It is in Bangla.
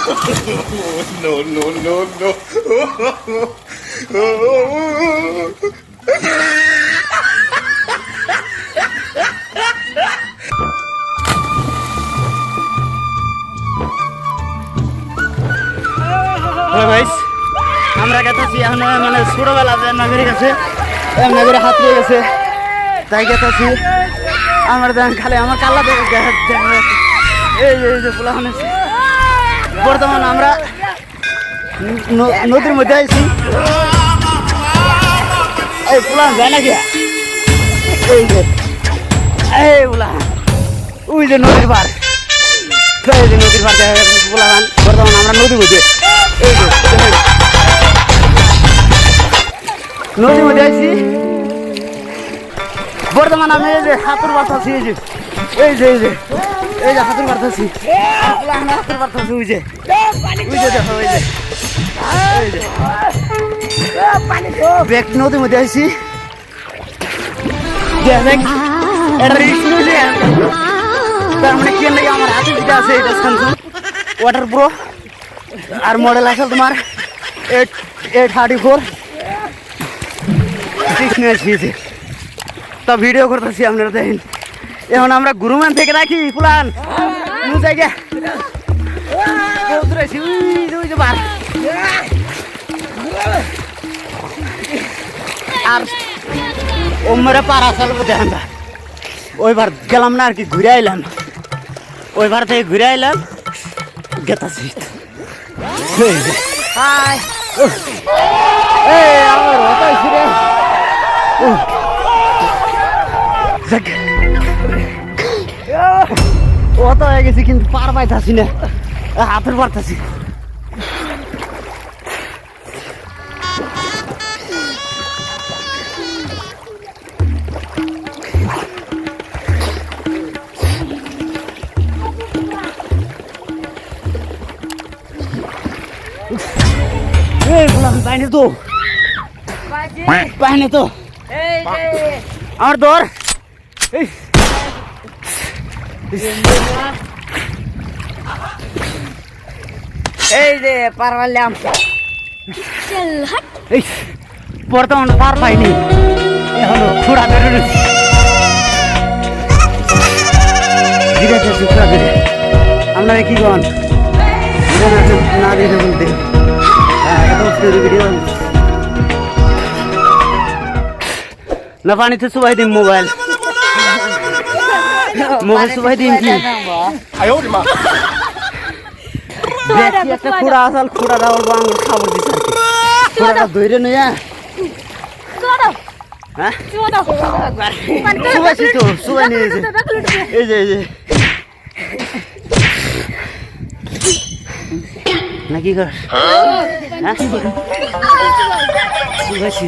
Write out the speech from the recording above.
No, no, no, no. Hello guys, আমরা গেতেছি এখন মানে ছোটবেলা নগরে গেছে নগরে হাত দিয়ে গেছে তাই গেতেছি। আমার দেন খালি আমার কাল্লা এই যে পোলাহান আছে। বর্তমান আমরা নদীর মধ্যে আছি। এই পোলাহান যায় নাকি? এই যে এই পোলাহান ওই যে নদীর পার, এই যে নদীর পার দেখা গেছে পোলাহান। বর্তমান আমরা নদীর মধ্যে এই যে নদীর মধ্যে আছি। বর্তমান আমি এই যে হাতুর বাড়তাছি, এই যে এই যে এই যে এই যে হাতুর বাড়তাছি, হাতুর বাড়তাছি। ওই যে দেখো ওই যে ব্যাগ নদীর মধ্যে আছি। এটা রিস্ক নিয়েছি তার মানে কি নাকি আমার হাতে যেটা আছে এটা স্যামসাং ওয়াটার প্রো আর মডেল আছে তোমার 834 নিয়েছি। তো ভিডিও করতেছি আপনারা দেখেন। এখন আমরা গুরুমান থেকে রাখি প্লান জায়গা আর ওমরে পাড়া চালবো দেখেন। ওইবার গেলাম না আর কি, ঘুরে আইলাম। ওইবার থেকে ঘুরে আইলাম গেতাছি। আমার হতাইছি রে। অত হয়ে গেছি কিন্তু পার পাইতাছি না, হাতের পারতাছি। পাইনি তো পাইনি তো আমার দর এই যে পার পারলাম। বর্তমান পার পাইনি, এখন খুঁড়া বেরোনি। ধীরে ধীরে খুঁড়া বেরো। আপনারা কি কন না দেখে বলতে ভিডিও না পানিতে সুবাই দিন মোবাইল সুবাই দিন কি একটা খুঁড়া আসাল খুঁড়া দেওয়ার আঙুল খাবার দিচ্ছে আর কি। খুঁড়াটা ধরে নইয়া হ্যাঁ সুবাইছি তো সুবাই নিয়েছে। এই যে এই যে না কি কর সুবাইছি